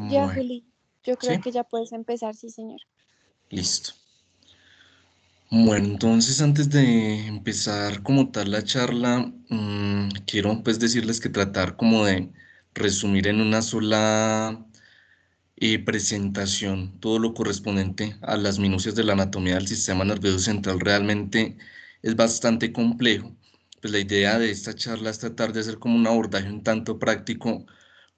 Ya, Bueno, Juli, yo creo ¿sí? que ya puedes empezar, sí, señor. Listo. Bueno, entonces antes de empezar como tal la charla, quiero pues decirles que tratar como de resumir en una sola presentación todo lo correspondiente a las minucias de la anatomía del sistema nervioso central realmente es bastante complejo. Pues la idea de esta charla es tratar de hacer como un abordaje un tanto práctico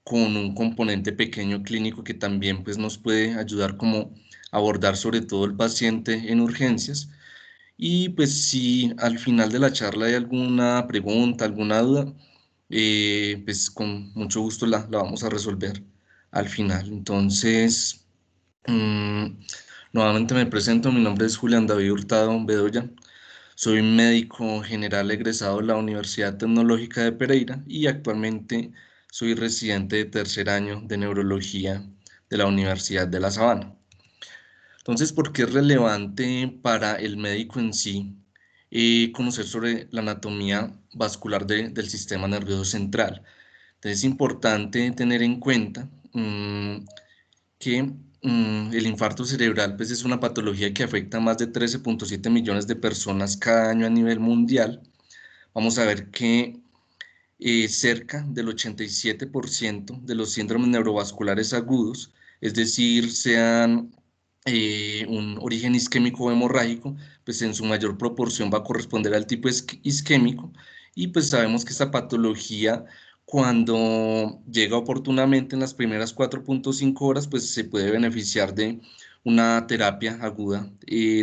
con un componente pequeño clínico que también pues nos puede ayudar como a abordar sobre todo el paciente en urgencias. Y pues si al final de la charla hay alguna pregunta, alguna duda, pues con mucho gusto la vamos a resolver al final. Entonces, mm, nuevamente me presento, mi nombre es Julián David Hurtado Bedoya, soy médico general egresado de la Universidad Tecnológica de Pereira y actualmente soy residente de tercer año de neurología de la Universidad de La Sabana. Entonces, ¿por qué es relevante para el médico en sí conocer sobre la anatomía vascular del sistema nervioso central? Entonces, es importante tener en cuenta que el infarto cerebral pues, es una patología que afecta a más de 13,7 millones de personas cada año a nivel mundial. Vamos a ver que cerca del 87% de los síndromes neurovasculares agudos, es decir, sean un origen isquémico o hemorrágico, pues en su mayor proporción va a corresponder al tipo isquémico y pues sabemos que esta patología cuando llega oportunamente en las primeras 4,5 horas, pues se puede beneficiar de una terapia aguda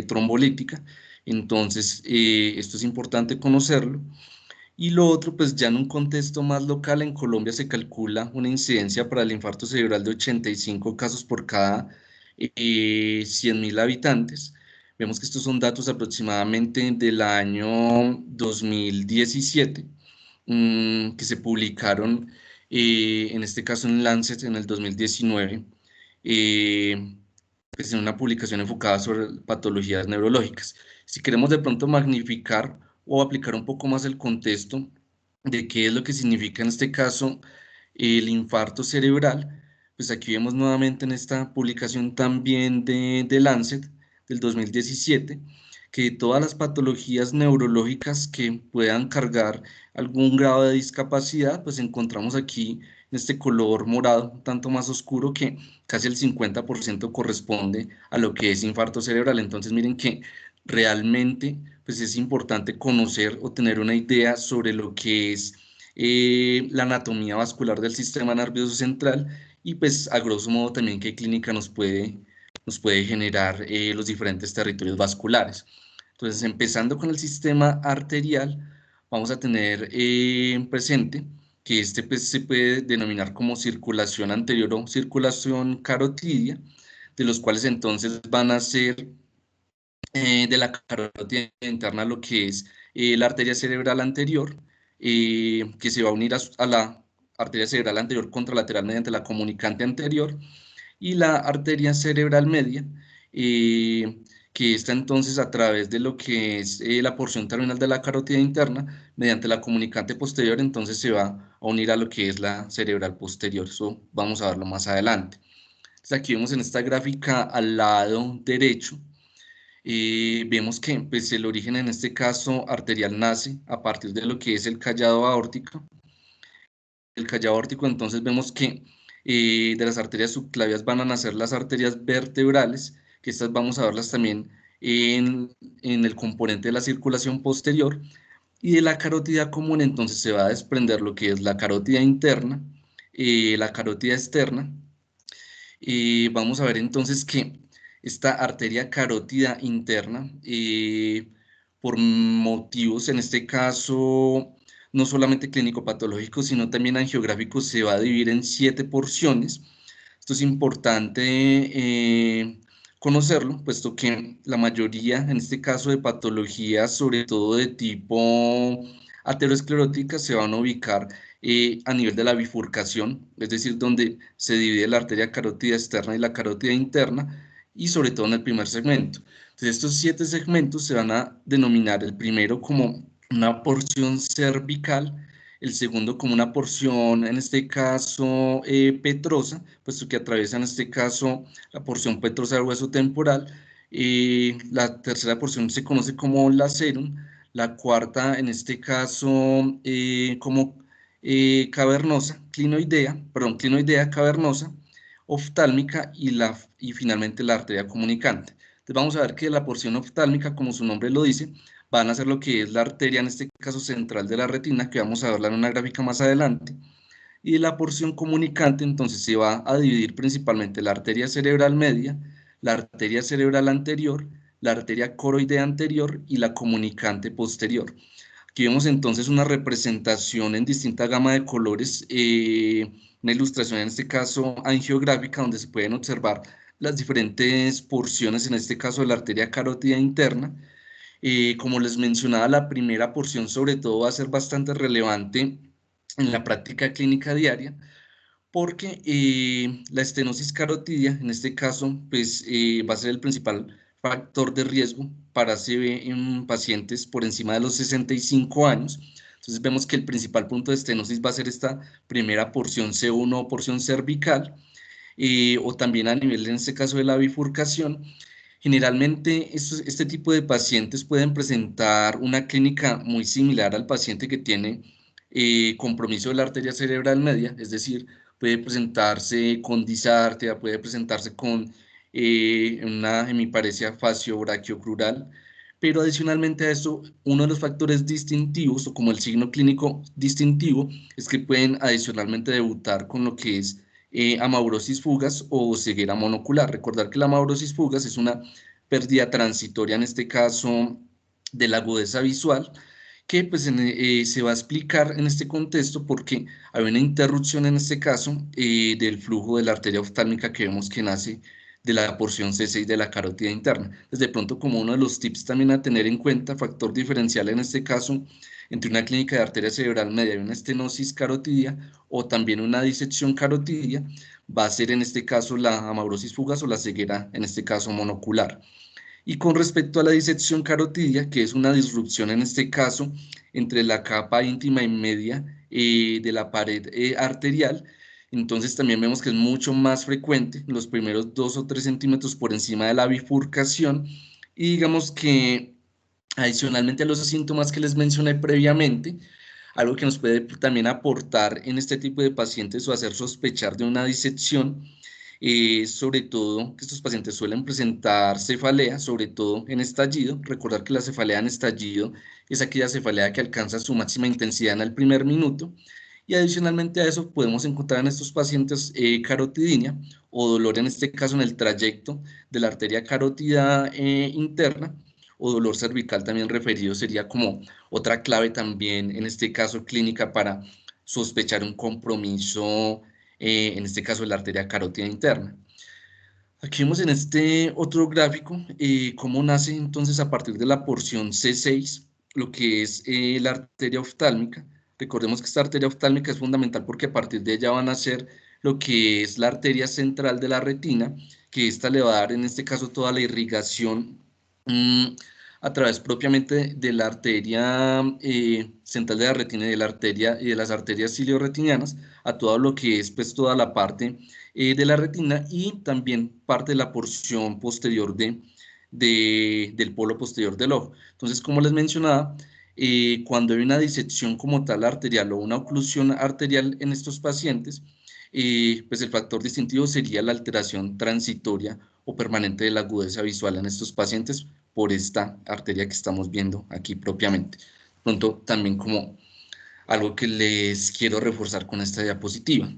trombolítica. Entonces, esto es importante conocerlo. Y lo otro, pues ya en un contexto más local, en Colombia se calcula una incidencia para el infarto cerebral de 85 casos por cada 100.000 habitantes. Vemos que estos son datos aproximadamente del año 2017, que se publicaron, en este caso en Lancet en el 2019, eh, pues en una publicación enfocada sobre patologías neurológicas. Si queremos de pronto magnificar o aplicar un poco más el contexto de qué es lo que significa en este caso el infarto cerebral, pues aquí vemos nuevamente en esta publicación también de Lancet del 2017, que todas las patologías neurológicas que puedan cargar algún grado de discapacidad, pues encontramos aquí en este color morado, un tanto más oscuro, que casi el 50% corresponde a lo que es infarto cerebral. Entonces miren que realmente pues es importante conocer o tener una idea sobre lo que es la anatomía vascular del sistema nervioso central y pues a grosso modo también qué clínica nos puede generar los diferentes territorios vasculares. Entonces, empezando con el sistema arterial, vamos a tener presente que este pues, se puede denominar como circulación anterior o circulación carotidia, de los cuales entonces van a ser de la carótida interna lo que es la arteria cerebral anterior, que se va a unir a la arteria cerebral anterior contralateral mediante la comunicante anterior, y la arteria cerebral media, eh, que está entonces a través de lo que es la porción terminal de la carótida interna, mediante la comunicante posterior, entonces se va a unir a lo que es la cerebral posterior. Eso vamos a verlo más adelante. Entonces aquí vemos en esta gráfica al lado derecho, vemos que pues, el origen en este caso arterial nace a partir de lo que es el callado aórtico. El callado aórtico, entonces vemos que de las arterias subclavias van a nacer las arterias vertebrales, que estas vamos a verlas también en el componente de la circulación posterior, y de la carótida común entonces se va a desprender lo que es la carótida interna, la carótida externa. Vamos a ver entonces que esta arteria carótida interna, por motivos en este caso no solamente clínico-patológicos, sino también angiográficos, se va a dividir en 7 porciones. Esto es importante conocerlo, puesto que la mayoría, en este caso de patologías, sobre todo de tipo ateroscleróticas, se van a ubicar a nivel de la bifurcación, es decir, donde se divide la arteria carótida externa y la carótida interna, y sobre todo en el primer segmento. Entonces, estos 7 segmentos se van a denominar el primero como una porción cervical, el segundo como una porción, en este caso petrosa, puesto que atraviesa en este caso la porción petrosa del hueso temporal. La tercera porción se conoce como lacerum, la cuarta en este caso como cavernosa, clinoidea cavernosa, oftálmica y finalmente la arteria comunicante. Entonces vamos a ver que la porción oftálmica, como su nombre lo dice, van a ser lo que es la arteria, en este caso central de la retina, que vamos a verla en una gráfica más adelante. Y la porción comunicante, entonces se va a dividir principalmente la arteria cerebral media, la arteria cerebral anterior, la arteria coroidea anterior y la comunicante posterior. Aquí vemos entonces una representación en distinta gama de colores, una ilustración en este caso angiográfica donde se pueden observar las diferentes porciones, en este caso de la arteria carótida interna. Como les mencionaba, la primera porción sobre todo va a ser bastante relevante en la práctica clínica diaria, porque la estenosis carotidia, en este caso, pues va a ser el principal factor de riesgo para CV en pacientes por encima de los 65 años. Entonces vemos que el principal punto de estenosis va a ser esta primera porción C1 o porción cervical, o también a nivel, en este caso, de la bifurcación. Generalmente, este tipo de pacientes pueden presentar una clínica muy similar al paciente que tiene compromiso de la arteria cerebral media, es decir, puede presentarse con disartria, puede presentarse con una hemiparesia facio-brachiocrural, pero adicionalmente a eso, uno de los factores distintivos, o como el signo clínico distintivo, es que pueden adicionalmente debutar con lo que es amaurosis fugas o ceguera monocular. Recordar que la amaurosis fugas es una pérdida transitoria, en este caso, de la agudeza visual, que pues se va a explicar en este contexto porque hay una interrupción en este caso del flujo de la arteria oftálmica que vemos que nace de la porción C6 de la carótida interna. Desde pronto, como uno de los tips también a tener en cuenta, factor diferencial en este caso entre una clínica de arteria cerebral media y una estenosis carotidia o también una disección carotidia, va a ser en este caso la amaurosis fugaz o la ceguera, en este caso monocular. Y con respecto a la disección carotidia, que es una disrupción en este caso entre la capa íntima y media de la pared arterial, entonces también vemos que es mucho más frecuente, los primeros 2 o 3 centímetros por encima de la bifurcación, y digamos que adicionalmente a los síntomas que les mencioné previamente, algo que nos puede también aportar en este tipo de pacientes o hacer sospechar de una disección, sobre todo que estos pacientes suelen presentar cefalea, sobre todo en estallido. Recordar que la cefalea en estallido es aquella cefalea que alcanza su máxima intensidad en el primer minuto. Y adicionalmente a eso podemos encontrar en estos pacientes carotidinia o dolor, en este caso en el trayecto de la arteria carótida interna, o dolor cervical también referido, sería como otra clave también, en este caso clínica, para sospechar un compromiso, en este caso de la arteria carótida interna. Aquí vemos en este otro gráfico cómo nace entonces a partir de la porción C6 lo que es la arteria oftálmica. Recordemos que esta arteria oftálmica es fundamental porque a partir de ella van a ser lo que es la arteria central de la retina, que esta le va a dar en este caso toda la irrigación mm, a través propiamente de la arteria central de la retina y de la arteria y de las arterias ciliorretinianas a todo lo que es pues toda la parte de la retina y también parte de la porción posterior del polo posterior del ojo. Entonces, como les mencionaba, cuando hay una disección como tal arterial o una oclusión arterial en estos pacientes, pues el factor distintivo sería la alteración transitoria o permanente de la agudeza visual en estos pacientes por esta arteria que estamos viendo aquí propiamente. Pronto también como algo que les quiero reforzar con esta diapositiva.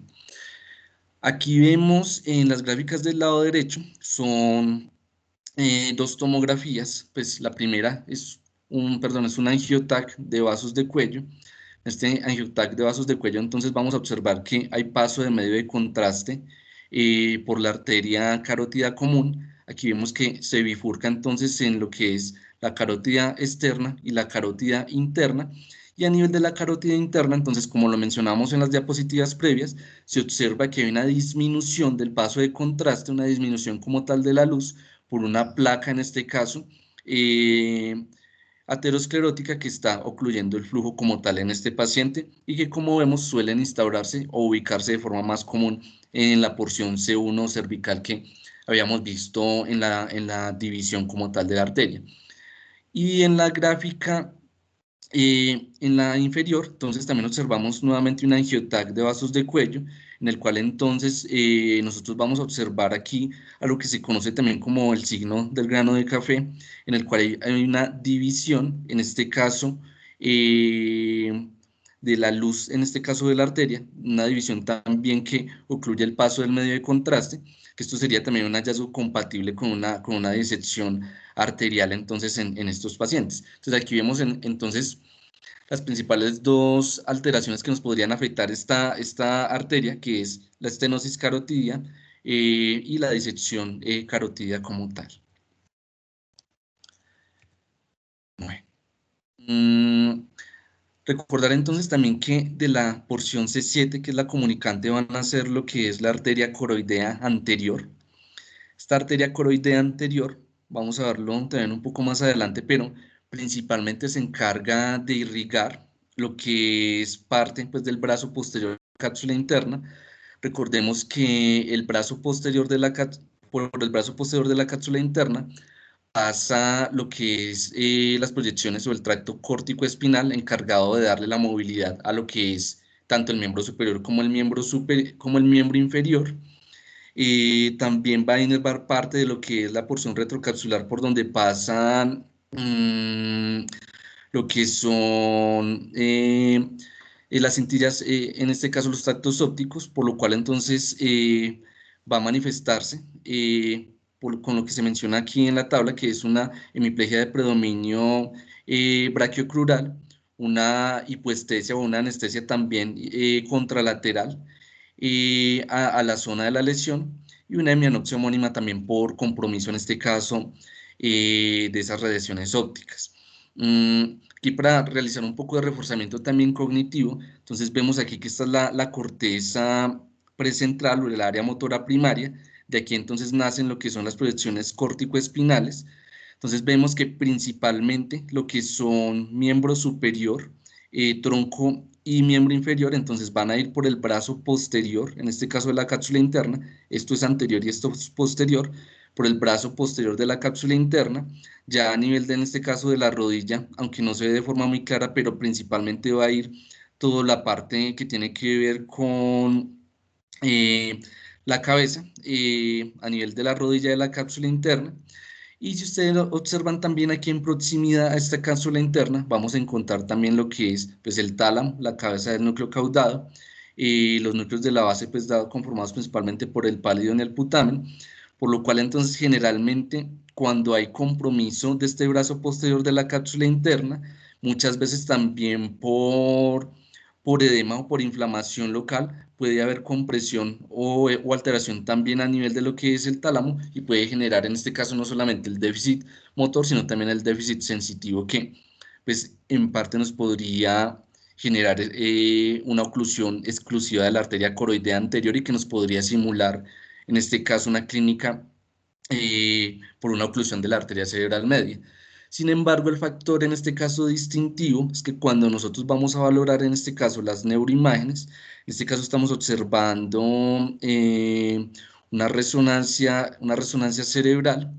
Aquí vemos en las gráficas del lado derecho, son dos tomografías. Pues la primera es un angiotac de vasos de cuello. Este angiotac de vasos de cuello, entonces vamos a observar que hay paso de medio de contraste por la arteria carótida común. Aquí vemos que se bifurca entonces en lo que es la carótida externa y la carótida interna. Y a nivel de la carótida interna, entonces, como lo mencionamos en las diapositivas previas, se observa que hay una disminución del paso de contraste, una disminución como tal de la luz por una placa en este caso, eh, aterosclerótica que está ocluyendo el flujo como tal en este paciente y que, como vemos, suelen instaurarse o ubicarse de forma más común en la porción C1 cervical que habíamos visto en la división como tal de la arteria. Y en la gráfica, en la inferior, entonces también observamos nuevamente un angiotag de vasos de cuello, en el cual entonces nosotros vamos a observar aquí a lo que se conoce también como el signo del grano de café, en el cual hay una división, en este caso, de la luz, en este caso de la arteria, una división también que ocluye el paso del medio de contraste, que esto sería también un hallazgo compatible con una disección arterial entonces en estos pacientes. Entonces aquí vemos entonces las principales dos alteraciones que nos podrían afectar esta arteria, que es la estenosis carotidia y la disección carotidia como tal. Bueno. Recordar entonces también que de la porción C7, que es la comunicante, van a ser lo que es la arteria coroidea anterior. Esta arteria coroidea anterior, vamos a verlo también un poco más adelante, pero principalmente se encarga de irrigar lo que es parte pues, del brazo posterior de la cápsula interna. Recordemos que el brazo posterior de por el brazo posterior de la cápsula interna pasa lo que es las proyecciones o el tracto córtico espinal encargado de darle la movilidad a lo que es tanto el miembro superior como como el miembro inferior. También va a inervar parte de lo que es la porción retrocapsular por donde pasan lo que son las cintillas, en este caso los tractos ópticos, por lo cual entonces va a manifestarse con lo que se menciona aquí en la tabla, que es una hemiplegia de predominio brachiocrural, una hipoestesia o una anestesia también contralateral a la zona de la lesión y una hemianopsia homónima también por compromiso, en este caso, de esas radiaciones ópticas. Aquí para realizar un poco de reforzamiento también cognitivo, entonces vemos aquí que esta es la corteza precentral o el área motora primaria, de aquí entonces nacen lo que son las proyecciones córtico-espinales. Entonces vemos que principalmente lo que son miembro superior, tronco y miembro inferior, entonces van a ir por el brazo posterior, en este caso de la cápsula interna, esto es anterior y esto es posterior, por el brazo posterior de la cápsula interna, ya a nivel de, en este caso, de la rodilla, aunque no se ve de forma muy clara, pero principalmente va a ir toda la parte que tiene que ver con eh, la cabeza, a nivel de la rodilla de la cápsula interna. Y si ustedes observan también aquí en proximidad a esta cápsula interna, vamos a encontrar también lo que es pues, el tálamo, la cabeza del núcleo caudado, y los núcleos de la base pues, conformados principalmente por el pálido y el putamen, por lo cual entonces generalmente cuando hay compromiso de este brazo posterior de la cápsula interna, muchas veces también por edema o por inflamación local, puede haber compresión o alteración también a nivel de lo que es el tálamo y puede generar en este caso no solamente el déficit motor, sino también el déficit sensitivo que pues en parte nos podría generar una oclusión exclusiva de la arteria coroidea anterior y que nos podría simular en este caso una clínica por una oclusión de la arteria cerebral media. Sin embargo, el factor en este caso distintivo es que cuando nosotros vamos a valorar en este caso las neuroimágenes, en este caso estamos observando una resonancia cerebral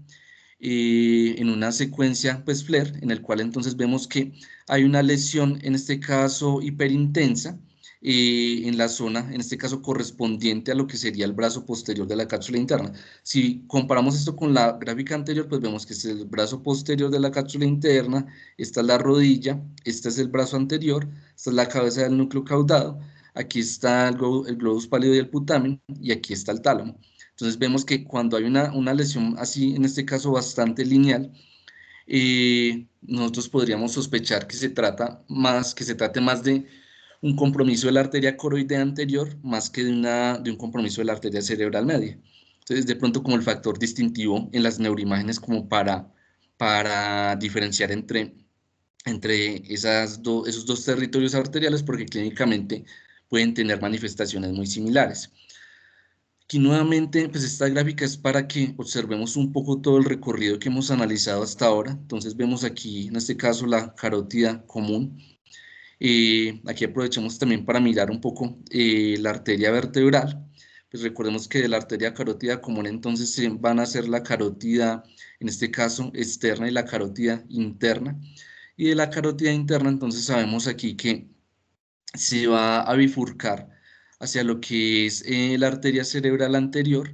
en una secuencia pues FLAIR, en el cual entonces vemos que hay una lesión, en este caso hiperintensa, en la zona, en este caso correspondiente a lo que sería el brazo posterior de la cápsula interna. Si comparamos esto con la gráfica anterior, pues vemos que es el brazo posterior de la cápsula interna, esta es la rodilla, este es el brazo anterior, esta es la cabeza del núcleo caudado, aquí está el globus pálido y el putamen, y aquí está el tálamo. Entonces vemos que cuando hay una lesión así, en este caso bastante lineal, nosotros podríamos sospechar que que se trate más de un compromiso de la arteria coroidea anterior más que de un compromiso de la arteria cerebral media. Entonces, de pronto como el factor distintivo en las neuroimágenes como para diferenciar entre esos dos territorios arteriales porque clínicamente pueden tener manifestaciones muy similares. Aquí nuevamente, pues esta gráfica es para que observemos un poco todo el recorrido que hemos analizado hasta ahora. Entonces vemos aquí, en este caso, la carótida común. Aquí aprovechamos también para mirar un poco la arteria vertebral. Pues recordemos que de la arteria carótida común entonces se van a hacer la carótida, en este caso externa, y la carótida interna. Y de la carótida interna entonces sabemos aquí que se va a bifurcar hacia lo que es la arteria cerebral anterior,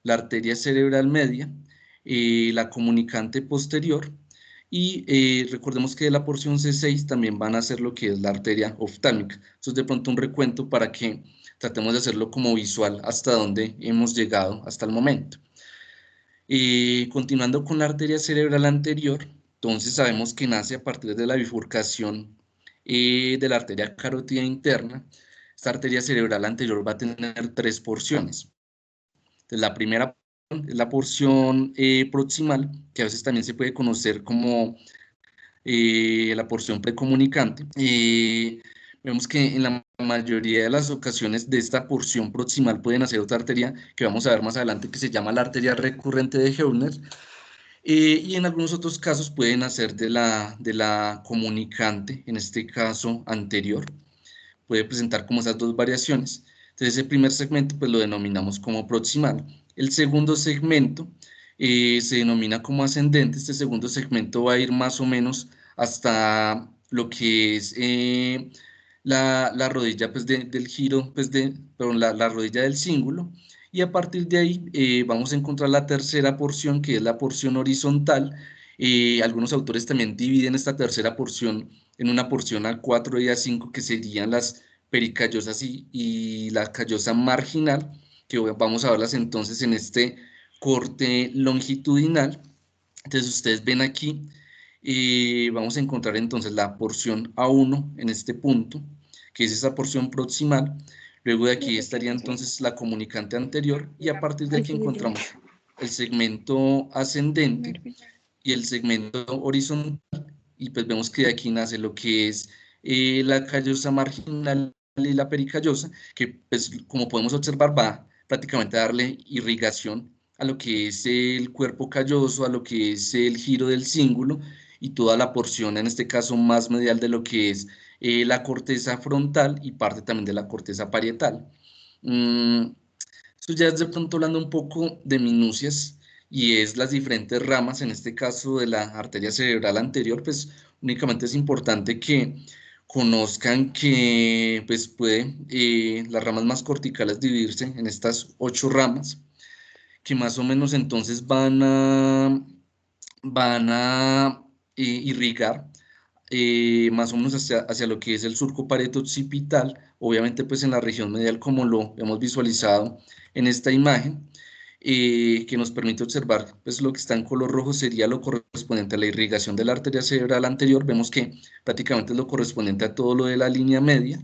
la arteria cerebral media, la comunicante posterior, y recordemos que de la porción C6 también van a hacer lo que es la arteria oftálmica. Eso es de pronto un recuento para que tratemos de hacerlo como visual hasta donde hemos llegado hasta el momento. Continuando con la arteria cerebral anterior, entonces sabemos que nace a partir de la bifurcación de la arteria carótida interna. Esta arteria cerebral anterior va a tener tres porciones. Entonces, la primera es la porción proximal, que a veces también se puede conocer como la porción precomunicante. Vemos que en la mayoría de las ocasiones de esta porción proximal pueden hacer otra arteria que vamos a ver más adelante que se llama la arteria recurrente de Heuner. Y en algunos otros casos pueden hacer de la comunicante, en este caso anterior, puede presentar como esas dos variaciones. Entonces, ese primer segmento pues lo denominamos como proximal. El segundo segmento se denomina como ascendente. Este segundo segmento va a ir más o menos hasta lo que es la rodilla pues, del giro, pues, perdón, la rodilla del cíngulo. Y a partir de ahí vamos a encontrar la tercera porción, que es la porción horizontal. Algunos autores también dividen esta tercera porción en una porción A4 y A5, que serían las pericallosas y la callosa marginal, que vamos a verlas entonces en este corte longitudinal. Entonces ustedes ven aquí, vamos a encontrar entonces la porción A1 en este punto, que es esa porción proximal. Luego de aquí estaría entonces la comunicante anterior, y a partir de aquí encontramos el segmento ascendente y el segmento horizontal, y pues vemos que de aquí nace lo que es la callosa marginal y la pericallosa, que pues como podemos observar va prácticamente a darle irrigación a lo que es el cuerpo calloso, a lo que es el giro del cíngulo y toda la porción, en este caso más medial, de lo que es la corteza frontal y parte también de la corteza parietal. Mm, Esto ya es de pronto hablando un poco de minucias, y es las diferentes ramas. En este caso de la arteria cerebral anterior, pues únicamente es importante que conozcan que pues puede las ramas más corticales dividirse en estas 8 ramas, que más o menos entonces van a irrigar más o menos hacia lo que es el surco pareto-occipital, obviamente pues en la región medial, como lo hemos visualizado en esta imagen, que nos permite observar pues lo que está en color rojo sería lo correspondiente a la irrigación de la arteria cerebral anterior. Vemos que prácticamente es lo correspondiente a todo lo de la línea media,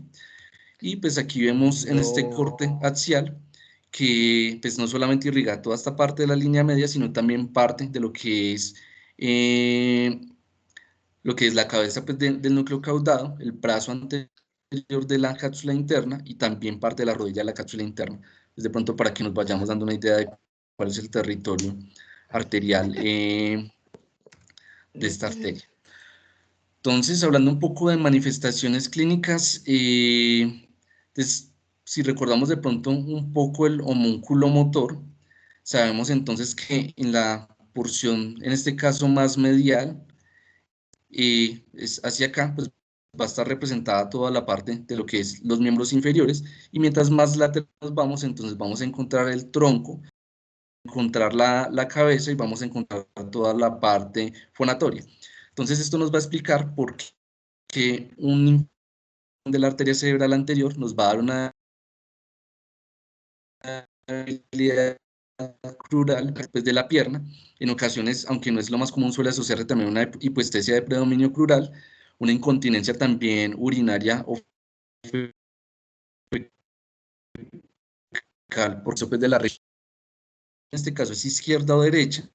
y pues aquí vemos en este corte axial que pues no solamente irriga toda esta parte de la línea media, sino también parte de eh, lo que es la cabeza pues, del núcleo caudado, el brazo anterior de la cápsula interna y también parte de la rodilla de la cápsula interna. Pues de pronto para que nos vayamos dando una idea de cuál es el territorio arterial de esta arteria. Entonces, hablando un poco de manifestaciones clínicas, pues, si recordamos de pronto un poco el homúnculo motor, sabemos entonces que en la porción, en este caso más medial, es hacia acá, pues va a estar representada toda la parte de lo que es los miembros inferiores, y mientras más lateral nos vamos, entonces vamos a encontrar el tronco, encontrar la cabeza, y vamos a encontrar toda la parte fonatoria. Entonces esto nos va a explicar por qué un de la arteria cerebral anterior nos va a dar una habilidad crural después de la pierna. En ocasiones, aunque no es lo más común, suele asociarse también una hipoestesia de predominio crural, una incontinencia también urinaria o fecal por sopes de la región. En este caso es izquierda o derecha,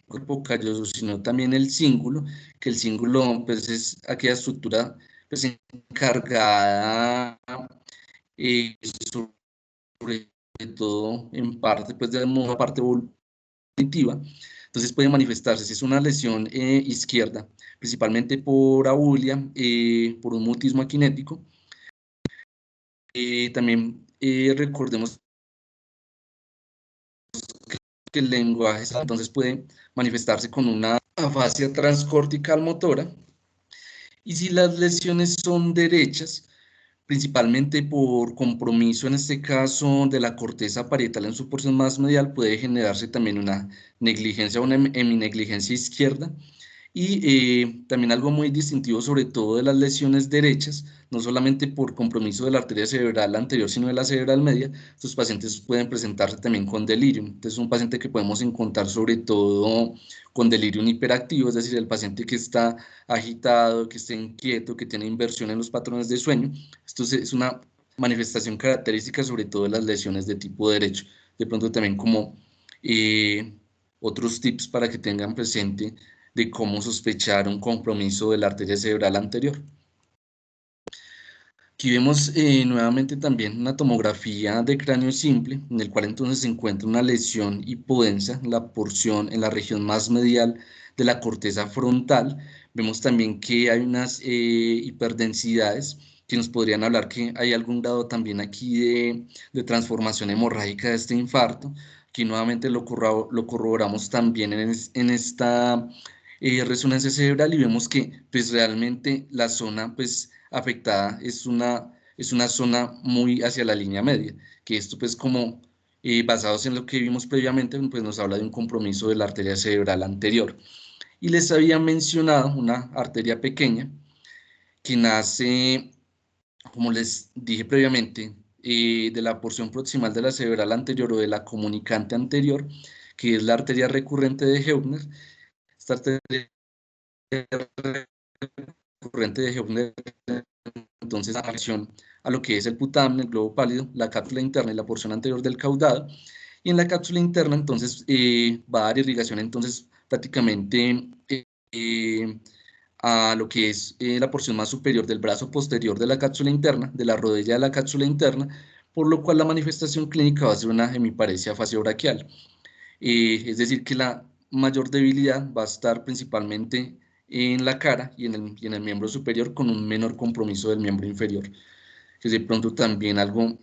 cuerpo calloso, sino también el cíngulo, que el cíngulo pues, es aquella estructura pues, encargada sobre todo en parte, pues de una parte volitiva. Entonces puede manifestarse, si es una lesión izquierda, principalmente por abulia, por un mutismo aquinético. También recordemos que el lenguaje entonces puede manifestarse con una afasia transcortical motora. Y si las lesiones son derechas, principalmente por compromiso, en este caso, de la corteza parietal en su porción más medial, puede generarse también una negligencia o una heminegligencia izquierda. Y también algo muy distintivo, sobre todo de las lesiones derechas, no solamente por compromiso de la arteria cerebral anterior, sino de la cerebral media, estos pacientes pueden presentarse también con delirium. Entonces, es un paciente que podemos encontrar sobre todo con delirium hiperactivo, es decir, el paciente que está agitado, que está inquieto, que tiene inversión en los patrones de sueño. Esto es una manifestación característica sobre todo de las lesiones de tipo derecho. De pronto también como otros tips para que tengan presente de cómo sospechar un compromiso de la arteria cerebral anterior. Aquí vemos nuevamente también una tomografía de cráneo simple, en el cual entonces se encuentra una lesión hipodensa en la porción, en la región más medial de la corteza frontal. Vemos también que hay unas hiperdensidades que nos podrían hablar que hay algún grado también aquí de transformación hemorrágica de este infarto. Aquí nuevamente lo corroboramos también en esta resonancia cerebral y vemos que pues realmente la zona pues afectada es una zona muy hacia la línea media, que esto pues como basados en lo que vimos previamente pues nos habla de un compromiso de la arteria cerebral anterior. Y les había mencionado una arteria pequeña que nace, como les dije previamente, de la porción proximal de la cerebral anterior o de la comunicante anterior, que es la arteria recurrente de Heubner. Esta arteria recurrente de Heubner entonces en relación a lo que es el putamen, el globo pálido, la cápsula interna y la porción anterior del caudado. Y en la cápsula interna entonces va a dar irrigación entonces prácticamente a lo que es la porción más superior del brazo posterior de la cápsula interna, de la rodilla de la cápsula interna, por lo cual la manifestación clínica va a ser una hemiparesia faciobraquial. Es decir, que la mayor debilidad va a estar principalmente en la cara y en el miembro superior con un menor compromiso del miembro inferior, que es de pronto también algo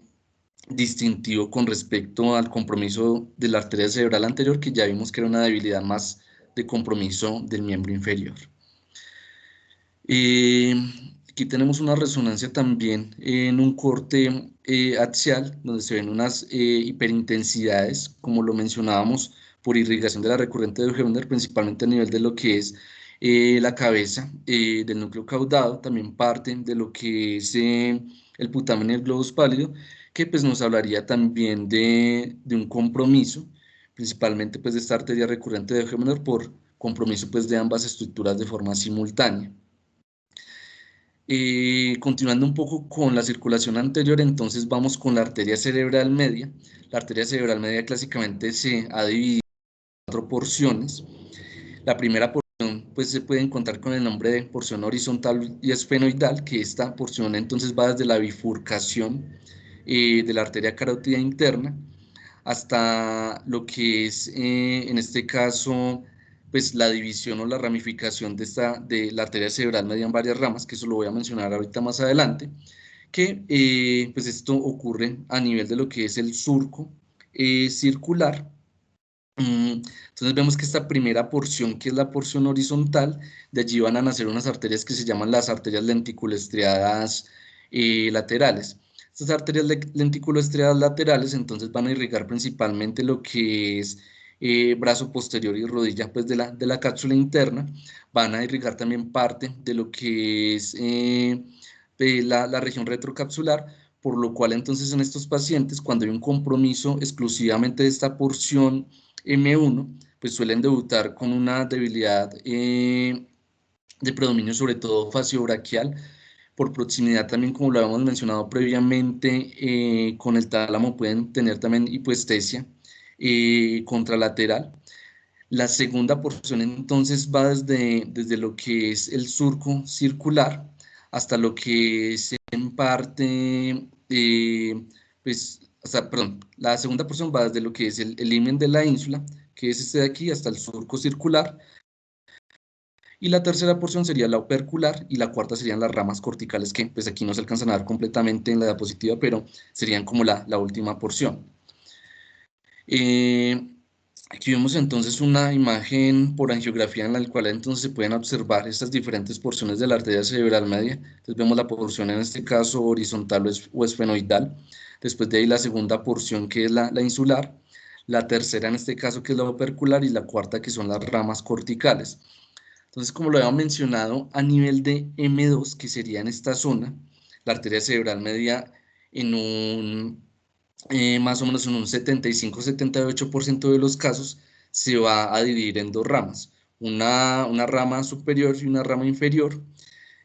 distintivo con respecto al compromiso de la arteria cerebral anterior, que ya vimos que era una debilidad más de compromiso del miembro inferior. Eh, Aquí tenemos una resonancia también en un corte axial, donde se ven unas hiperintensidades, como lo mencionábamos, por irrigación de la recurrente de Heubner, principalmente a nivel de lo que es la cabeza del núcleo caudado, también parte de lo que es el putamen y el globus pálido, que pues nos hablaría también de un compromiso, principalmente pues de esta arteria recurrente de Heubner por compromiso pues de ambas estructuras de forma simultánea. Continuando un poco con la circulación anterior, entonces vamos con la arteria cerebral media. La arteria cerebral media clásicamente se ha dividido en cuatro porciones. La primera porción pues se puede encontrar con el nombre de porción horizontal y esfenoidal, que esta porción entonces va desde la bifurcación de la arteria carótida interna hasta lo que es, en este caso, pues la división o la ramificación de la arteria cerebral media en varias ramas, que eso lo voy a mencionar ahorita más adelante, que pues esto ocurre a nivel de lo que es el surco circular. Entonces vemos que esta primera porción, que es la porción horizontal, de allí van a nacer unas arterias que se llaman las arterias lenticuloestriadas laterales. Estas arterias lenticuloestriadas laterales entonces van a irrigar principalmente lo que es brazo posterior y rodilla pues de la cápsula interna, van a irrigar también parte de lo que es la región retrocapsular, por lo cual entonces en estos pacientes cuando hay un compromiso exclusivamente de esta porción M1, pues suelen debutar con una debilidad de predominio sobre todo faciobraquial, por proximidad también, como lo habíamos mencionado previamente, con el tálamo pueden tener también hipoestesia contralateral. La segunda porción entonces va desde lo que es el surco circular hasta lo que es en parte pues, perdón, la segunda porción va desde lo que es el limen de la ínsula, que es este de aquí, hasta el surco circular, y la tercera porción sería la opercular, y la cuarta serían las ramas corticales, que pues aquí no se alcanzan a ver completamente en la diapositiva, pero serían como la última porción. Eh, Aquí vemos entonces una imagen por angiografía en la cual entonces se pueden observar estas diferentes porciones de la arteria cerebral media. Entonces vemos la porción en este caso horizontal o esfenoidal. Después de ahí la segunda porción que es la insular. La tercera en este caso que es la opercular y la cuarta que son las ramas corticales. Entonces, como lo había mencionado, a nivel de M2, que sería en esta zona, la arteria cerebral media en un más o menos en un 75-78% de los casos se va a dividir en dos ramas, una rama superior y una rama inferior,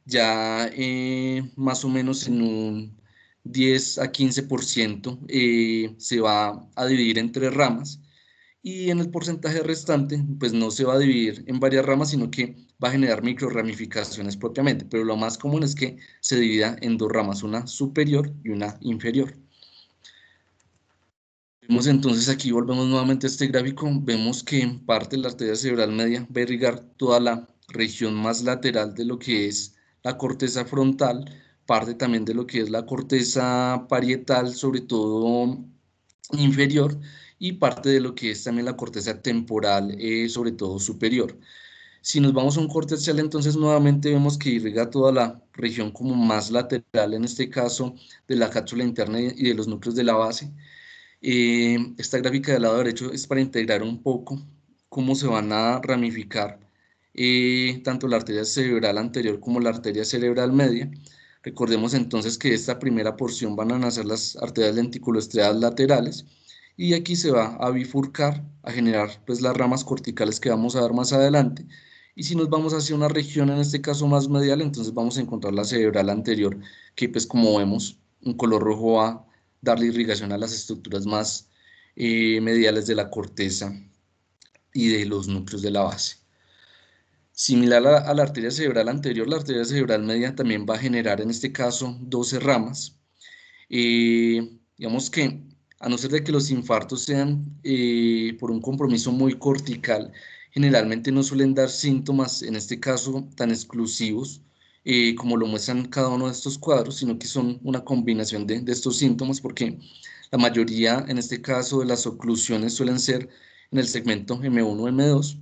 ya más o menos en un 10 a 15% se va a dividir en tres ramas y en el porcentaje restante pues no se va a dividir en varias ramas, sino que va a generar micro ramificaciones propiamente, pero lo más común es que se divida en dos ramas, una superior y una inferior. Vemos entonces aquí, volvemos nuevamente a este gráfico, vemos que en parte la arteria cerebral media va a irrigar toda la región más lateral de lo que es la corteza frontal, parte también de lo que es la corteza parietal, sobre todo inferior, y parte de lo que es también la corteza temporal, sobre todo superior. Si nos vamos a un corte axial, entonces nuevamente vemos que irriga toda la región como más lateral, en este caso de la cápsula interna y de los núcleos de la base. Esta gráfica del lado derecho es para integrar un poco cómo se van a ramificar tanto la arteria cerebral anterior como la arteria cerebral media. Recordemos entonces que de esta primera porción van a nacer las arterias lenticuloestriadas laterales y aquí se va a bifurcar, a generar pues las ramas corticales que vamos a ver más adelante. Y si nos vamos hacia una región, en este caso más medial, entonces vamos a encontrar la cerebral anterior, que pues como vemos, un color rojo va darle irrigación a las estructuras más mediales de la corteza y de los núcleos de la base. Similar a la arteria cerebral anterior, la arteria cerebral media también va a generar en este caso 12 ramas. Digamos que a no ser de que los infartos sean por un compromiso muy cortical, generalmente no suelen dar síntomas, en este caso tan exclusivos como lo muestran cada uno de estos cuadros, sino que son una combinación de estos síntomas, porque la mayoría, en este caso, de las oclusiones suelen ser en el segmento M1 o M2,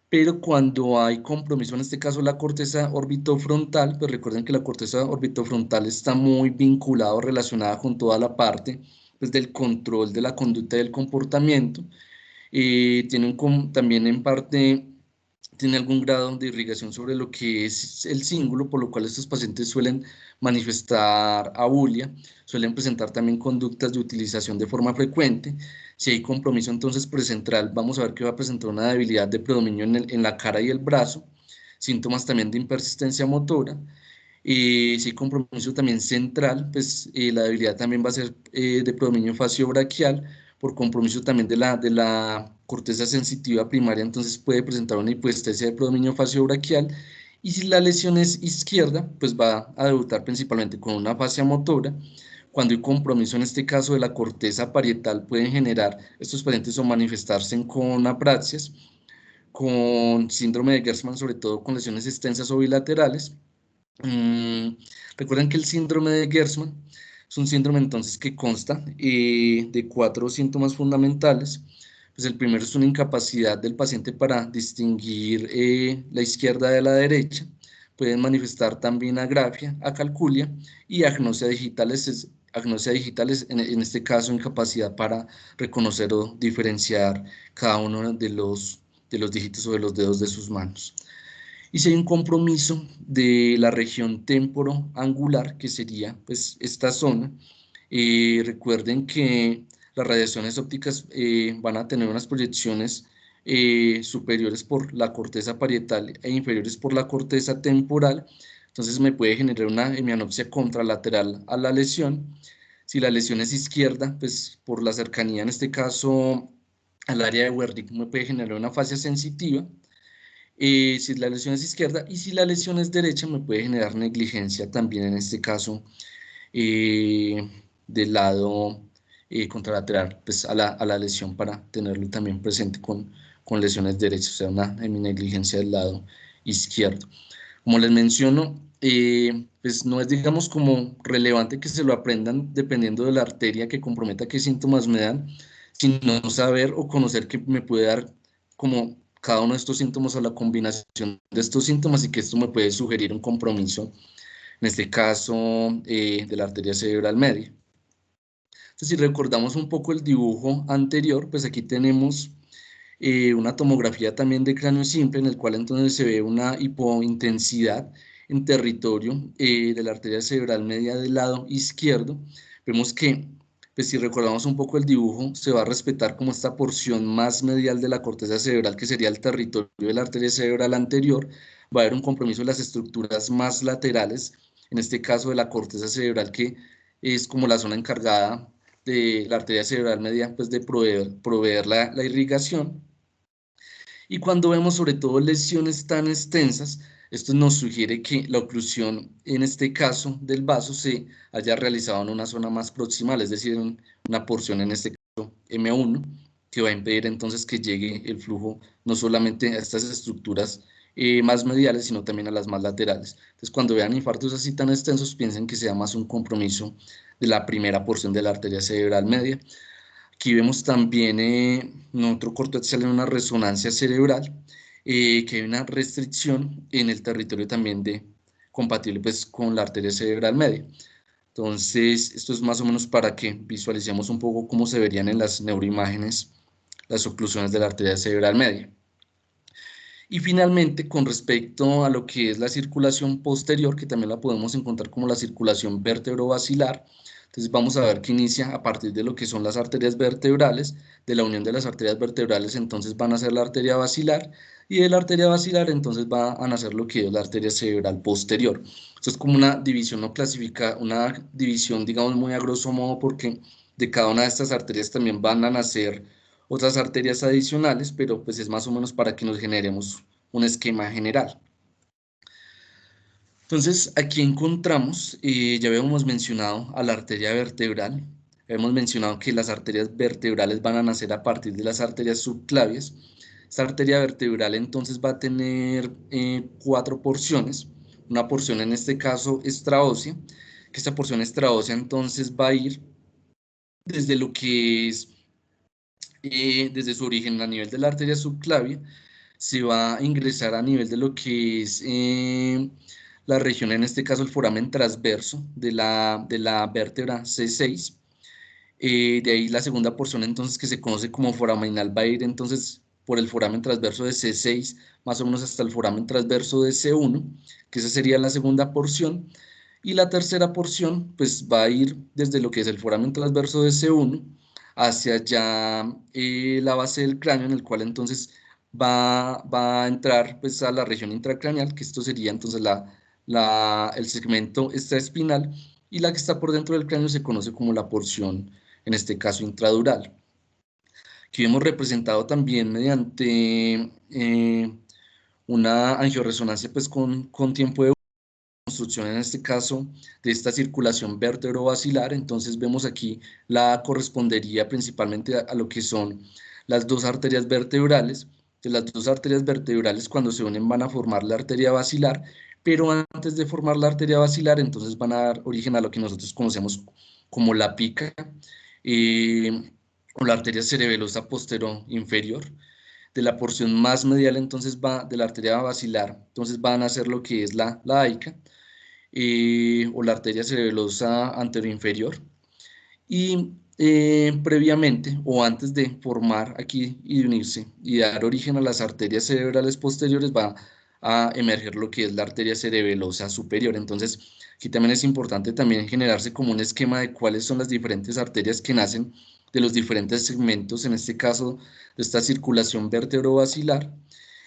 pero cuando hay compromiso, en este caso la corteza orbitofrontal, pues recuerden que la corteza orbitofrontal está muy vinculada o relacionada con toda la parte pues, del control de la conducta y del comportamiento. Tiene también en parte tiene algún grado de irrigación sobre lo que es el cíngulo, por lo cual estos pacientes suelen manifestar abulia, suelen presentar también conductas de utilización de forma frecuente. Si hay compromiso entonces precentral, vamos a ver que va a presentar una debilidad de predominio en la cara y el brazo, síntomas también de impersistencia motora. Si hay compromiso también central, pues la debilidad también va a ser de predominio faciobraquial, por compromiso también de la corteza sensitiva primaria, entonces puede presentar una hipoestesia de predominio faciobraquial. Y si la lesión es izquierda, pues va a debutar principalmente con una fascia motora. Cuando hay compromiso, en este caso de la corteza parietal, pueden generar estos pacientes o manifestarse con apraxias, con síndrome de Gerstmann, sobre todo con lesiones extensas o bilaterales. Mm, Recuerden que el síndrome de Gerstmann es un síndrome entonces que consta de cuatro síntomas fundamentales. Pues el primero es una incapacidad del paciente para distinguir la izquierda de la derecha. Pueden manifestar también agrafia, acalculia y agnosia digitales, en este caso incapacidad para reconocer o diferenciar cada uno de los dígitos o de los dedos de sus manos. Y si hay un compromiso de la región temporoangular, que sería pues esta zona, recuerden que las radiaciones ópticas van a tener unas proyecciones superiores por la corteza parietal e inferiores por la corteza temporal, entonces me puede generar una hemianopsia contralateral a la lesión. Si la lesión es izquierda, pues por la cercanía en este caso al área de Wernicke me puede generar una fascia sensitiva. Si la lesión es izquierda, y si la lesión es derecha me puede generar negligencia también en este caso del lado contralateral, pues a la lesión para tenerlo también presente con lesiones derechas, o sea, una heminegligencia del lado izquierdo. Como les menciono, pues no es, digamos, como relevante que se lo aprendan dependiendo de la arteria que comprometa qué síntomas me dan, sino saber o conocer que me puede dar como cada uno de estos síntomas o la combinación de estos síntomas y que esto me puede sugerir un compromiso, en este caso, de la arteria cerebral media. Entonces, si recordamos un poco el dibujo anterior, pues aquí tenemos una tomografía también de cráneo simple, en el cual entonces se ve una hipointensidad en territorio de la arteria cerebral media del lado izquierdo. Vemos que, pues si recordamos un poco el dibujo, se va a respetar como esta porción más medial de la corteza cerebral, que sería el territorio de la arteria cerebral anterior. Va a haber un compromiso de las estructuras más laterales, en este caso de la corteza cerebral, que es como la zona encargada de la arteria cerebral media, pues de proveer la irrigación. Y cuando vemos sobre todo lesiones tan extensas, esto nos sugiere que la oclusión, en este caso del vaso, se haya realizado en una zona más proximal, es decir, en una porción, en este caso M1, que va a impedir entonces que llegue el flujo no solamente a estas estructuras más mediales, sino también a las más laterales. Entonces, cuando vean infartos así tan extensos, piensen que sea más un compromiso de la primera porción de la arteria cerebral media. Aquí vemos también en otro corto axial en una resonancia cerebral, que hay una restricción en el territorio también compatible pues, con la arteria cerebral media. Entonces, esto es más o menos para que visualicemos un poco cómo se verían en las neuroimágenes las oclusiones de la arteria cerebral media. Y finalmente, con respecto a lo que es la circulación posterior, que también la podemos encontrar como la circulación vértebro-basilar, entonces vamos a ver que inicia a partir de lo que son las arterias vertebrales, de la unión de las arterias vertebrales, entonces van a ser la arteria basilar, y de la arteria basilar entonces va a nacer lo que es la arteria cerebral posterior. Esto es como una división no clasifica, una división digamos muy a grosso modo, porque de cada una de estas arterias también van a nacer otras arterias adicionales, pero pues es más o menos para que nos generemos un esquema general. Entonces, aquí encontramos, ya habíamos mencionado a la arteria vertebral, hemos mencionado que las arterias vertebrales van a nacer a partir de las arterias subclavias. Esta arteria vertebral entonces va a tener cuatro porciones, una porción en este caso extraósea, que esta porción extraósea entonces va a ir desde lo que es, desde su origen a nivel de la arteria subclavia, se va a ingresar a nivel de lo que es la región, en este caso el foramen transverso de la vértebra C6. De ahí la segunda porción entonces que se conoce como foraminal va a ir entonces por el foramen transverso de C6 más o menos hasta el foramen transverso de C1, que esa sería la segunda porción. Y la tercera porción pues va a ir desde lo que es el foramen transverso de C1 hacia ya la base del cráneo, en el cual entonces va a entrar pues a la región intracraneal, que esto sería entonces el segmento extraespinal, y la que está por dentro del cráneo se conoce como la porción, en este caso intradural. Aquí hemos representado también mediante una angioresonancia pues con tiempo de construcción, en este caso de esta circulación vértebro-basilar. Entonces vemos aquí la correspondería principalmente a lo que son las dos arterias vertebrales. De las dos arterias vertebrales, cuando se unen van a formar la arteria basilar, pero antes de formar la arteria basilar entonces van a dar origen a lo que nosotros conocemos como la pica, o la arteria cerebelosa posterior inferior. De la porción más medial entonces va de la arteria basilar, entonces van a ser lo que es la AICA, o la arteria cerebelosa anteroinferior. Y previamente o antes de formar aquí y de unirse y dar origen a las arterias cerebrales posteriores, va a emerger lo que es la arteria cerebelosa superior. Entonces, aquí también es importante también generarse como un esquema de cuáles son las diferentes arterias que nacen de los diferentes segmentos, en este caso de esta circulación vértebro-basilar,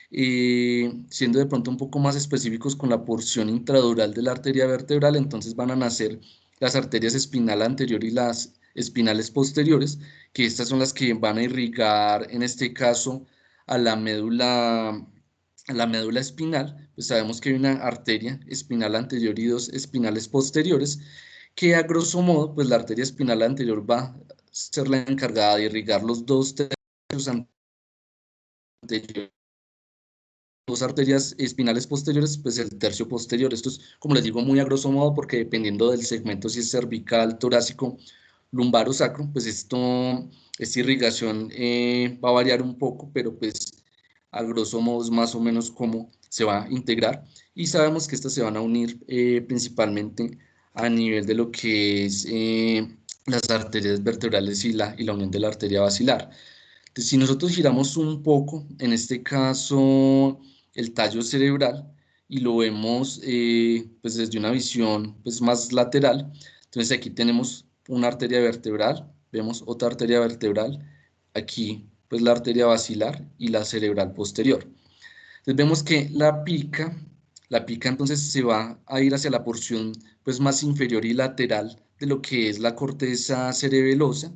siendo de pronto un poco más específicos con la porción intradural de la arteria vertebral. Entonces van a nacer las arterias espinal anterior y las espinales posteriores, que estas son las que van a irrigar, en este caso, a la médula espinal. Pues sabemos que hay una arteria espinal anterior y dos espinales posteriores, que a grosso modo, pues la arteria espinal anterior va a ser la encargada de irrigar los dos tercios anteriores, dos arterias espinales posteriores, pues el tercio posterior. Esto es, como les digo, muy a grosso modo, porque dependiendo del segmento, si es cervical, torácico, lumbar o sacro, pues esta irrigación va a variar un poco, pero pues a grosso modo es más o menos cómo se va a integrar. Y sabemos que estas se van a unir principalmente a nivel de lo que es las arterias vertebrales y la unión de la arteria basilar. Entonces, si nosotros giramos un poco, en este caso, el tallo cerebral, y lo vemos pues desde una visión pues, más lateral, entonces aquí tenemos una arteria vertebral, vemos otra arteria vertebral, aquí pues la arteria basilar y la cerebral posterior. Entonces vemos que la pica entonces se va a ir hacia la porción pues más inferior y lateral de lo que es la corteza cerebelosa,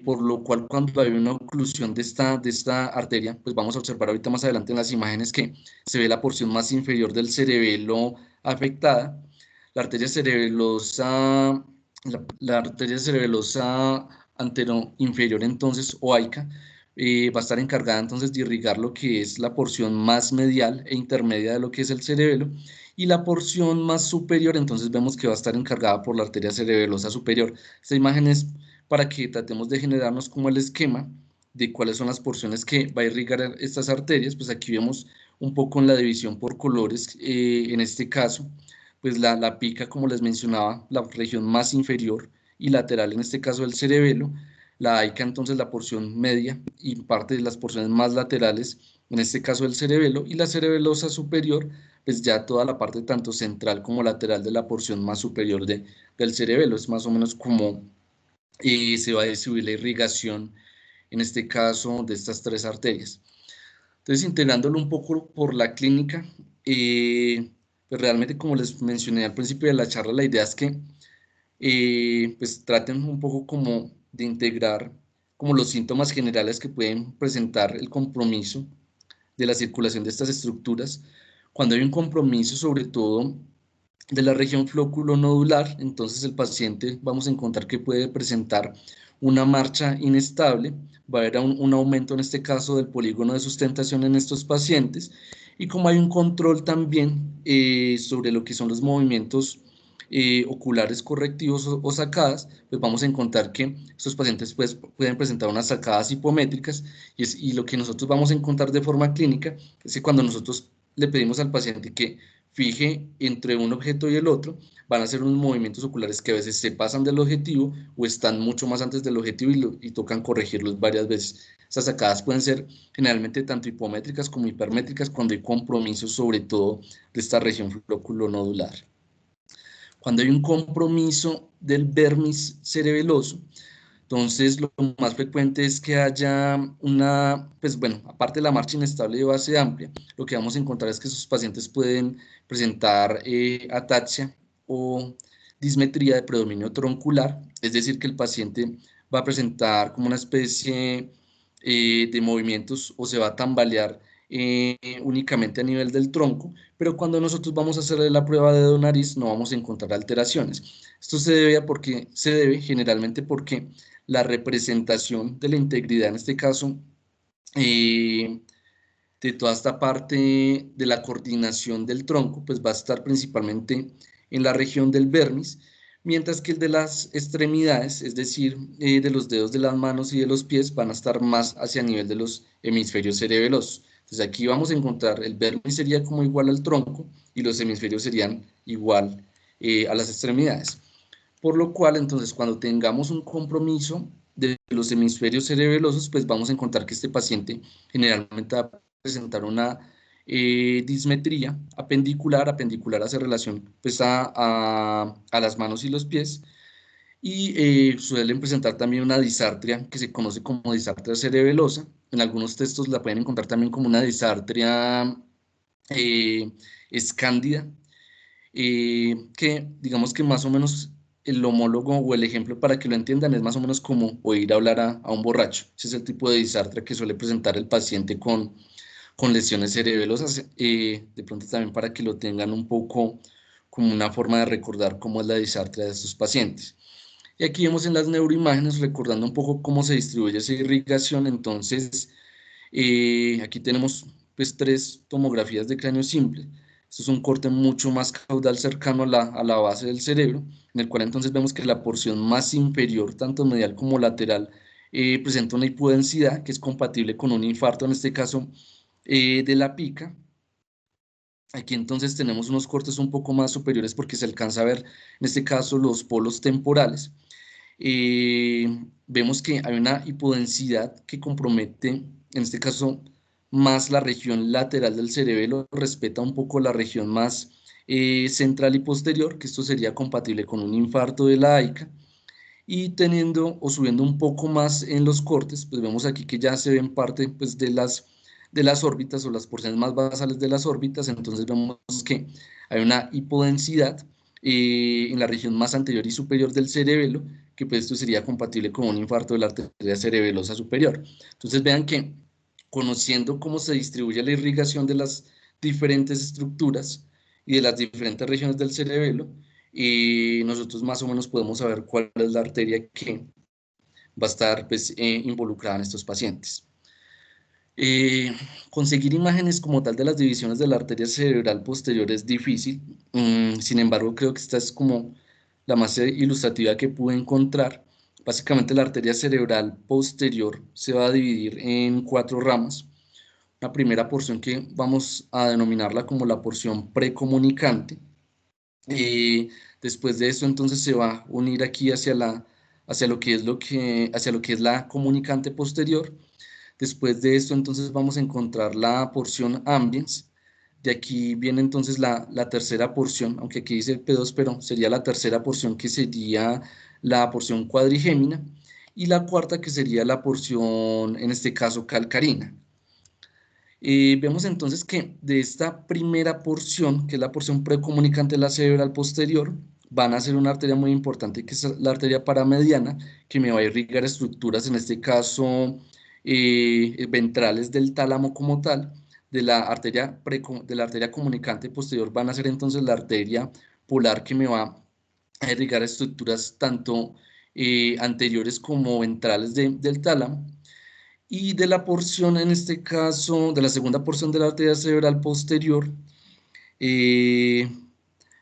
por lo cual cuando hay una oclusión de esta arteria, pues vamos a observar ahorita más adelante en las imágenes que se ve la porción más inferior del cerebelo afectada. La arteria cerebelosa, la arteria cerebelosa antero-inferior entonces, o AICA, va a estar encargada entonces de irrigar lo que es la porción más medial e intermedia de lo que es el cerebelo, y la porción más superior entonces vemos que va a estar encargada por la arteria cerebelosa superior. Esta imagen es para que tratemos de generarnos como el esquema de cuáles son las porciones que va a irrigar estas arterias. Pues aquí vemos un poco en la división por colores, en este caso, pues la pica, como les mencionaba, la región más inferior y lateral, en este caso del cerebelo, la AICA entonces la porción media y parte de las porciones más laterales, en este caso del cerebelo, y la cerebelosa superior, pues ya toda la parte tanto central como lateral de la porción más superior del cerebelo. Es más o menos como se va a distribuir la irrigación, en este caso, de estas tres arterias. Entonces, integrándolo un poco por la clínica, pues realmente, como les mencioné al principio de la charla, la idea es que pues traten un poco como de integrar como los síntomas generales que pueden presentar el compromiso de la circulación de estas estructuras. Cuando hay un compromiso, sobre todo de la región flóculo-nodular, entonces el paciente vamos a encontrar que puede presentar una marcha inestable, va a haber un aumento en este caso del polígono de sustentación en estos pacientes, y como hay un control también sobre lo que son los movimientos oculares correctivos o sacadas, pues vamos a encontrar que estos pacientes pues, pueden presentar unas sacadas hipométricas, y lo que nosotros vamos a encontrar de forma clínica es que cuando nosotros le pedimos al paciente que fije entre un objeto y el otro, van a ser unos movimientos oculares que a veces se pasan del objetivo o están mucho más antes del objetivo, y tocan corregirlos varias veces. Estas sacadas pueden ser generalmente tanto hipométricas como hipermétricas cuando hay compromiso, sobre todo de esta región flóculo-nodular. Cuando hay un compromiso del vermis cerebeloso, entonces lo más frecuente es que haya pues bueno, aparte de la marcha inestable de base amplia, lo que vamos a encontrar es que esos pacientes pueden presentar ataxia o dismetría de predominio troncular, es decir, que el paciente va a presentar como una especie de movimientos, o se va a tambalear únicamente a nivel del tronco, pero cuando nosotros vamos a hacerle la prueba de dedo nariz no vamos a encontrar alteraciones. Esto se debe generalmente porque la representación de la integridad, en este caso, de toda esta parte de la coordinación del tronco, pues va a estar principalmente en la región del vermis, mientras que el de las extremidades, es decir, de los dedos de las manos y de los pies, van a estar más hacia nivel de los hemisferios cerebelosos. Entonces aquí vamos a encontrar el vermis sería como igual al tronco y los hemisferios serían igual a las extremidades. Por lo cual, entonces, cuando tengamos un compromiso de los hemisferios cerebelosos, pues vamos a encontrar que este paciente generalmente va a presentar una dismetría apendicular hace relación pues, a las manos y los pies, y suelen presentar también una disartria que se conoce como disartria cerebelosa. En algunos textos la pueden encontrar también como una disartria eh, escándida, que digamos que más o menos el homólogo o el ejemplo para que lo entiendan es más o menos como oír hablar a un borracho. Ese es el tipo de disartria que suele presentar el paciente con lesiones cerebelosas, de pronto también para que lo tengan un poco como una forma de recordar cómo es la disartria de estos pacientes. Y aquí vemos en las neuroimágenes, recordando un poco cómo se distribuye esa irrigación. Entonces, aquí tenemos pues 3 tomografías de cráneo simple. Esto es un corte mucho más caudal cercano a la base del cerebro, en el cual entonces vemos que la porción más inferior, tanto medial como lateral, presenta una hipodensidad que es compatible con un infarto, en este caso de la pica. Aquí entonces tenemos unos cortes un poco más superiores porque se alcanza a ver, en este caso, los polos temporales. Vemos que hay una hipodensidad que compromete, en este caso, más la región lateral del cerebelo, respeta un poco la región más central y posterior, que esto sería compatible con un infarto de la AICA, y teniendo o subiendo un poco más en los cortes, pues vemos aquí que ya se ven parte pues, de las órbitas o las porciones más basales de las órbitas. Entonces vemos que hay una hipodensidad en la región más anterior y superior del cerebelo, que pues esto sería compatible con un infarto de la arteria cerebelosa superior. Entonces vean que conociendo cómo se distribuye la irrigación de las diferentes estructuras y de las diferentes regiones del cerebelo, y nosotros más o menos podemos saber cuál es la arteria que va a estar pues, involucrada en estos pacientes. Eh, Conseguir imágenes como tal de las divisiones de la arteria cerebral posterior es difícil. Sin embargo, creo que esta es como la más ilustrativa que pude encontrar. Básicamente la arteria cerebral posterior se va a dividir en 4 ramas. Una primera porción que vamos a denominarla como la porción precomunicante. Después de esto, entonces se va a unir aquí hacia lo que es la comunicante posterior. Después de esto, entonces vamos a encontrar la porción ambiens. De aquí viene entonces la tercera porción, aunque aquí dice P2, pero sería la tercera porción, que sería la porción cuadrigémina, y la cuarta, que sería la porción, en este caso, calcarina. Vemos entonces que de esta primera porción, que es la porción precomunicante de la cerebral posterior, van a ser una arteria muy importante, que es la arteria paramediana, que me va a irrigar estructuras, en este caso ventrales del tálamo como tal. De la arteria comunicante posterior van a ser entonces la arteria polar, que me va a irrigar estructuras tanto anteriores como ventrales del tálamo. Y de la porción, en este caso, de la segunda porción de la arteria cerebral posterior, eh,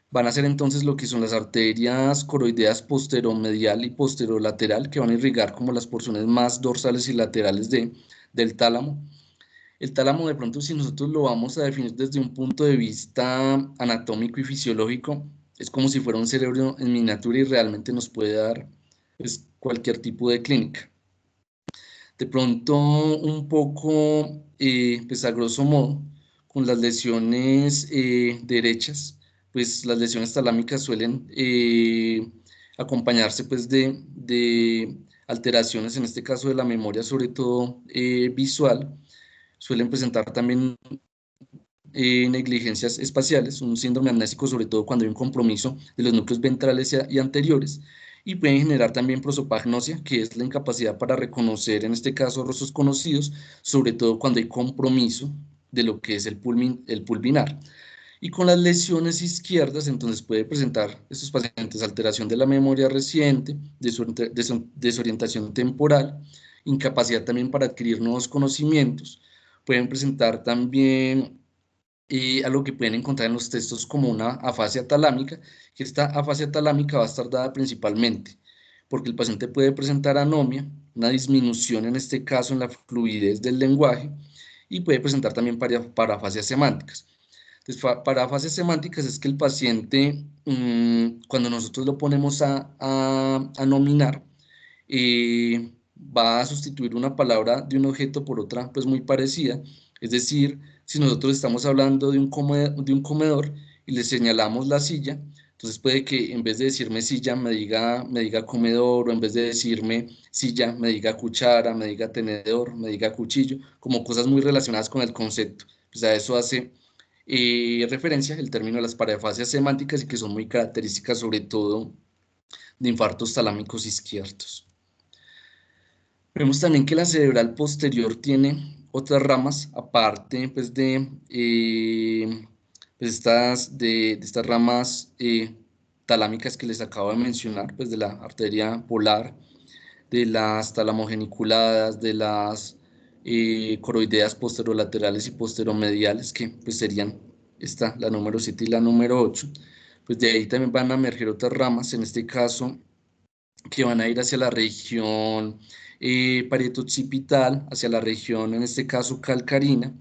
van a ser entonces lo que son las arterias coroideas posteromedial y posterolateral, que van a irrigar como las porciones más dorsales y laterales del tálamo. El tálamo, de pronto, si nosotros lo vamos a definir desde un punto de vista anatómico y fisiológico, es como si fuera un cerebro en miniatura y realmente nos puede dar pues, cualquier tipo de clínica. De pronto, un poco, pues a grosso modo, con las lesiones derechas, pues las lesiones talámicas suelen acompañarse pues de alteraciones, en este caso de la memoria, sobre todo visual. Suelen presentar también negligencias espaciales, un síndrome amnésico, sobre todo cuando hay un compromiso de los núcleos ventrales y anteriores, y pueden generar también prosopagnosia, que es la incapacidad para reconocer, en este caso, rostros conocidos, sobre todo cuando hay compromiso de lo que es el pulvinar. Y con las lesiones izquierdas, entonces puede presentar estos pacientes alteración de la memoria reciente, desorientación temporal, incapacidad también para adquirir nuevos conocimientos. Pueden presentar también algo que pueden encontrar en los textos como una afasia talámica, que esta afasia talámica va a estar dada principalmente porque el paciente puede presentar anomia, una disminución en este caso en la fluidez del lenguaje, y puede presentar también parafasias semánticas. Entonces, parafasias semánticas es que el paciente, cuando nosotros lo ponemos a nominar, va a sustituir una palabra de un objeto por otra, pues muy parecida. Es decir, si nosotros estamos hablando de un comedor y le señalamos la silla, entonces puede que en vez de decirme silla me diga comedor, o en vez de decirme silla me diga cuchara, me diga tenedor, me diga cuchillo, como cosas muy relacionadas con el concepto. Pues a eso hace referencia el término de las parafasias semánticas, y que son muy características sobre todo de infartos talámicos izquierdos. Vemos también que la cerebral posterior tiene otras ramas, aparte pues, pues de estas ramas talámicas que les acabo de mencionar, pues de la arteria polar, de las talamogeniculadas, de las coroideas posterolaterales y posteromediales, que pues serían esta, la número 7 y la número 8. Pues de ahí también van a emerger otras ramas, en este caso, que van a ir hacia la región parietoccipital, hacia la región, en este caso, calcarina,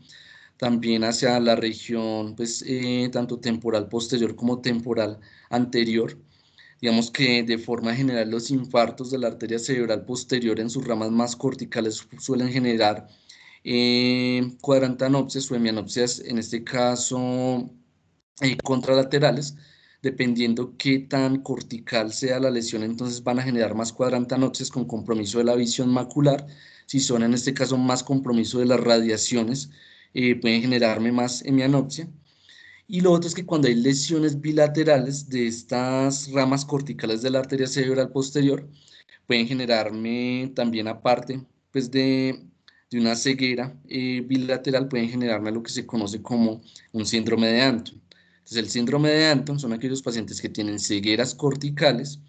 también hacia la región, pues, tanto temporal posterior como temporal anterior. Digamos que de forma general los infartos de la arteria cerebral posterior en sus ramas más corticales suelen generar cuadrantanopsias o hemianopsias, en este caso contralaterales, dependiendo qué tan cortical sea la lesión, entonces van a generar más cuadrantanopsias con compromiso de la visión macular. Si son en este caso más compromiso de las radiaciones, pueden generarme más hemianopsia. Y lo otro es que cuando hay lesiones bilaterales de estas ramas corticales de la arteria cerebral posterior, pueden generarme también aparte pues de una ceguera bilateral, pueden generarme lo que se conoce como un síndrome de Anton. Entonces el síndrome de Anton son aquellos pacientes que tienen cegueras corticales,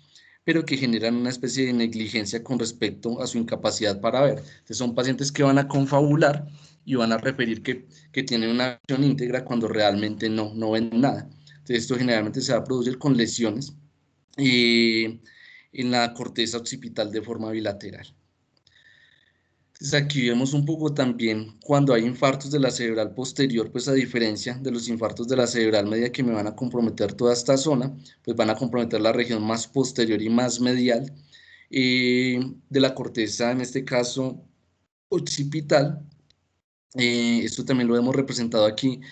pero que generan una especie de negligencia con respecto a su incapacidad para ver. Entonces son pacientes que van a confabular y van a referir que tienen una visión íntegra cuando realmente no ven nada. Entonces esto generalmente se va a producir con lesiones eh, en la corteza occipital de forma bilateral. Entonces aquí vemos un poco también cuando hay infartos de la cerebral posterior, pues a diferencia de los infartos de la cerebral media que me van a comprometer toda esta zona, pues van a comprometer la región más posterior y más medial de la corteza, en este caso occipital. Esto también lo hemos representado aquí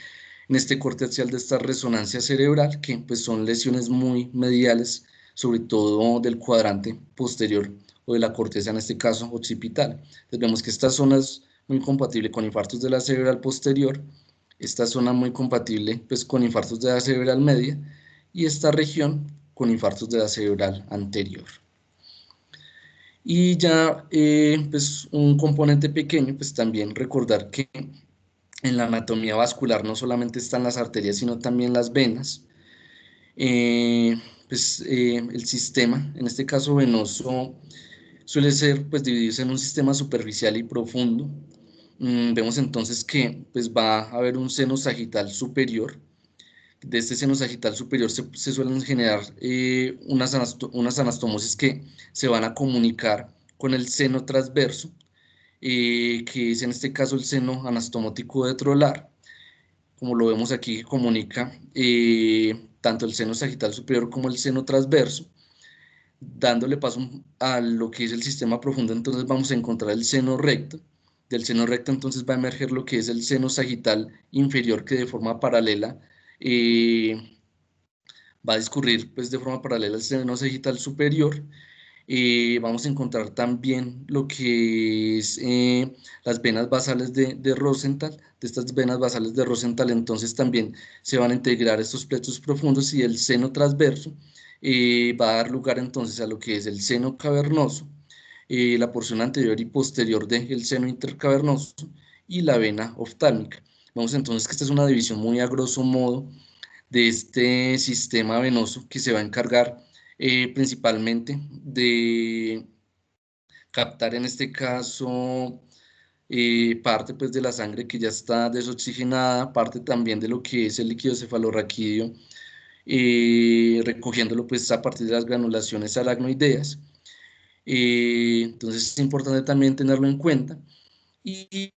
en este corte axial de esta resonancia cerebral, que pues son lesiones muy mediales, sobre todo del cuadrante posterior o de la corteza, en este caso occipital. Entonces vemos que esta zona es muy compatible con infartos de la cerebral posterior, esta zona muy compatible pues con infartos de la cerebral media y esta región con infartos de la cerebral anterior. Y ya pues un componente pequeño, pues también recordar que en la anatomía vascular no solamente están las arterias, sino también las venas. El sistema, en este caso venoso, suele ser, pues, dividirse en un sistema superficial y profundo. Vemos entonces que pues, va a haber un seno sagital superior. De este seno sagital superior se suelen generar unas anastomosis que se van a comunicar con el seno transverso, que es en este caso el seno anastomótico detrolar, como lo vemos aquí, que comunica tanto el seno sagital superior como el seno transverso, dándole paso a lo que es el sistema profundo. Entonces vamos a encontrar el seno recto. Del seno recto entonces va a emerger lo que es el seno sagital inferior, que de forma paralela va a discurrir pues, de forma paralela al seno sagital superior. Vamos a encontrar también lo que es las venas basales de Rosenthal. De estas venas basales de Rosenthal entonces también se van a integrar estos plexos profundos, y el seno transverso va a dar lugar entonces a lo que es el seno cavernoso, la porción anterior y posterior del seno intercavernoso y la vena oftálmica. Vemos entonces que esta es una división muy a grosso modo de este sistema venoso, que se va a encargar principalmente de captar en este caso parte pues de la sangre que ya está desoxigenada, parte también de lo que es el líquido cefalorraquídeo, recogiéndolo pues a partir de las granulaciones aracnoideas. Entonces es importante también tenerlo en cuenta. Y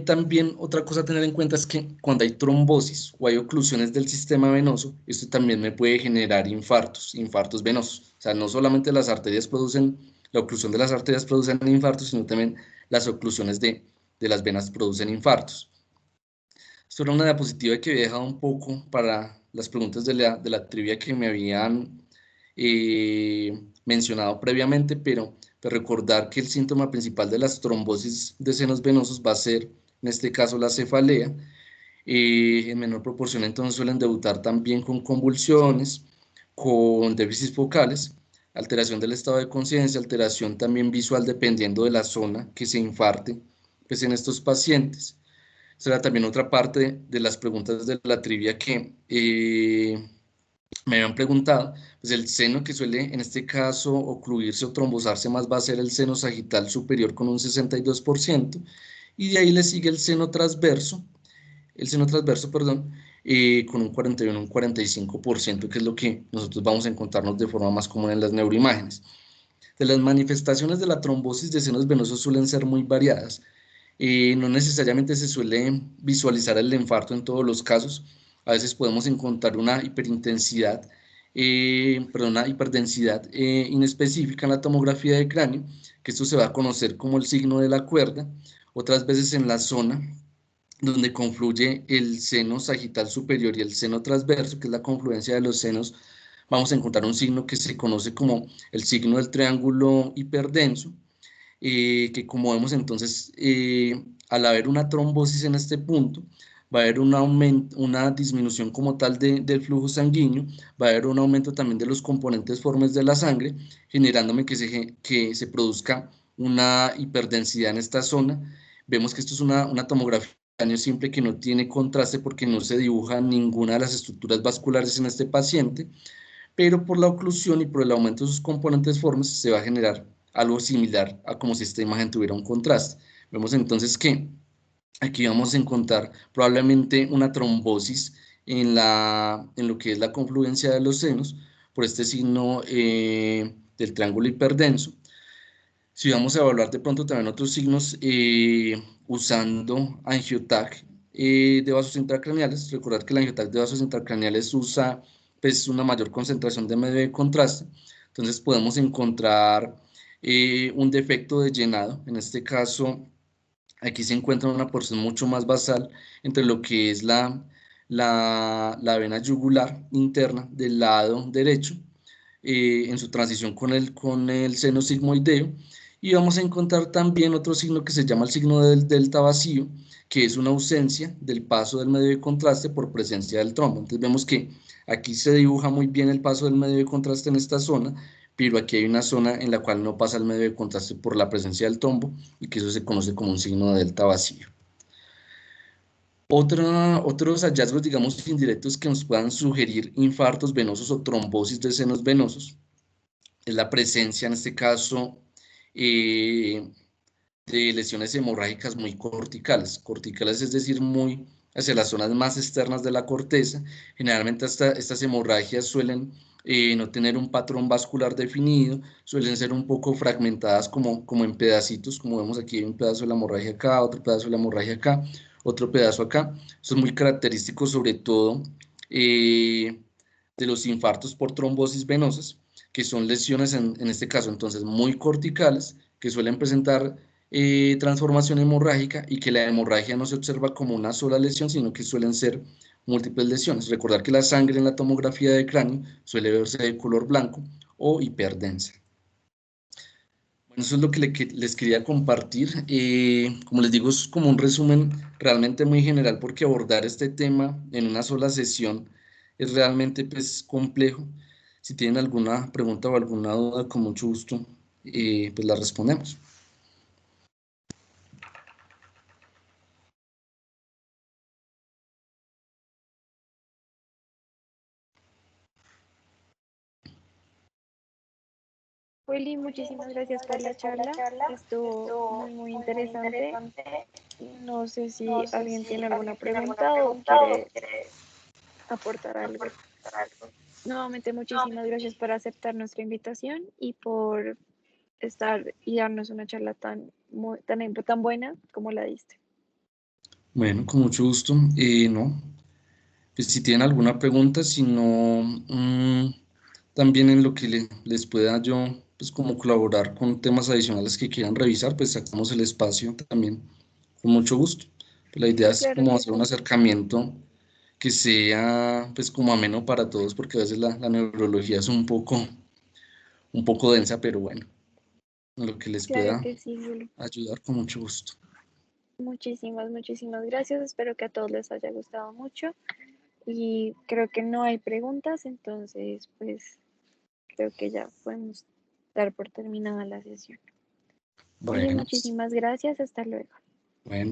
también otra cosa a tener en cuenta es que cuando hay trombosis o hay oclusiones del sistema venoso, esto también me puede generar infartos venosos. O sea, no solamente las arterias producen, la oclusión de las arterias producen infartos, sino también las oclusiones de las venas producen infartos. Esto era una diapositiva que había dejado un poco para las preguntas de la trivia que me habían mencionado previamente, pero recordar que el síntoma principal de las trombosis de senos venosos va a ser, en este caso, la cefalea. En menor proporción entonces suelen debutar también con convulsiones, con déficits focales, alteración del estado de conciencia, alteración también visual dependiendo de la zona que se infarte pues, en estos pacientes. será también otra parte de las preguntas de la trivia que me habían preguntado. Pues el seno que suele en este caso ocluirse o trombosarse más va a ser el seno sagital superior con un 62%, y de ahí le sigue el seno transverso, perdón, con un 41, un 45%, que es lo que nosotros vamos a encontrarnos de forma más común en las neuroimágenes. De las manifestaciones de la trombosis de senos venosos suelen ser muy variadas. No necesariamente se suele visualizar el infarto en todos los casos. A veces podemos encontrar una hiperintensidad, una hiperdensidad inespecífica en la tomografía de cráneo, que esto se va a conocer como el signo de la cuerda. Otras veces en la zona donde confluye el seno sagital superior y el seno transverso, que es la confluencia de los senos, vamos a encontrar un signo que se conoce como el signo del triángulo hiperdenso, que como vemos entonces, al haber una trombosis en este punto, va a haber un aumento, una disminución como tal del flujo sanguíneo, va a haber un aumento también de los componentes formes de la sangre, generándome que se produzca una hiperdensidad en esta zona. Vemos que esto es una tomografía de cráneo simple que no tiene contraste porque no se dibuja ninguna de las estructuras vasculares en este paciente, pero por la oclusión y por el aumento de sus componentes formes se va a generar algo similar a como si esta imagen tuviera un contraste. Vemos entonces que aquí vamos a encontrar probablemente una trombosis en lo que es la confluencia de los senos por este signo del triángulo hiperdenso. Si vamos a evaluar de pronto también otros signos usando AngioTag de vasos intracraneales, recordar que el AngioTag de vasos intracraneales usa pues, una mayor concentración de medio de contraste, entonces podemos encontrar un defecto de llenado. En este caso, aquí se encuentra una porción mucho más basal entre lo que es la vena yugular interna del lado derecho, en su transición con el seno sigmoideo, y vamos a encontrar también otro signo que se llama el signo del delta vacío, que es una ausencia del paso del medio de contraste por presencia del trombo. Entonces vemos que aquí se dibuja muy bien el paso del medio de contraste en esta zona, pero aquí hay una zona en la cual no pasa el medio de contraste por la presencia del trombo, y que eso se conoce como un signo de delta vacío. Otros hallazgos, digamos, indirectos que nos puedan sugerir infartos venosos o trombosis de senos venosos es la presencia, en este caso, eh, de lesiones hemorrágicas muy corticales. Corticales es decir, muy hacia las zonas más externas de la corteza. Generalmente estas hemorragias suelen no tener un patrón vascular definido, suelen ser un poco fragmentadas como en pedacitos, como vemos aquí, hay un pedazo de la hemorragia acá, otro pedazo de la hemorragia acá, otro pedazo acá. Eso es muy característico sobre todo de los infartos por trombosis venosas, que son lesiones en este caso entonces muy corticales, que suelen presentar transformación hemorrágica, y que la hemorragia no se observa como una sola lesión, sino que suelen ser múltiples lesiones. Recordar que la sangre en la tomografía de cráneo suele verse de color blanco o hiperdensa. Bueno, eso es lo que les quería compartir. Como les digo, es como un resumen realmente muy general, porque abordar este tema en una sola sesión es realmente pues, complejo. Si tienen alguna pregunta o alguna duda, con mucho gusto, pues la respondemos. Willy, muchísimas gracias por la charla. Estuvo muy interesante. No sé si alguien tiene alguna pregunta o quiere aportar algo. Nuevamente, muchísimas gracias por aceptar nuestra invitación y por estar y darnos una charla tan buena como la diste. Bueno, con mucho gusto. No, pues si tienen alguna pregunta, si no, también en lo que les pueda yo, pues como colaborar con temas adicionales que quieran revisar, pues sacamos el espacio también, con mucho gusto. Pues la idea es Claro como que hacer un sí. acercamiento que sea, pues como ameno para todos, porque a veces la neurología es un poco densa, pero bueno, en lo que les Claro pueda que sí, Willy. ayudar, con mucho gusto. Muchísimas gracias. Espero que a todos les haya gustado mucho. Y creo que no hay preguntas, entonces pues creo que ya podemos dar por terminada la sesión. Willy, Bueno, muchísimas gracias, hasta luego. bueno.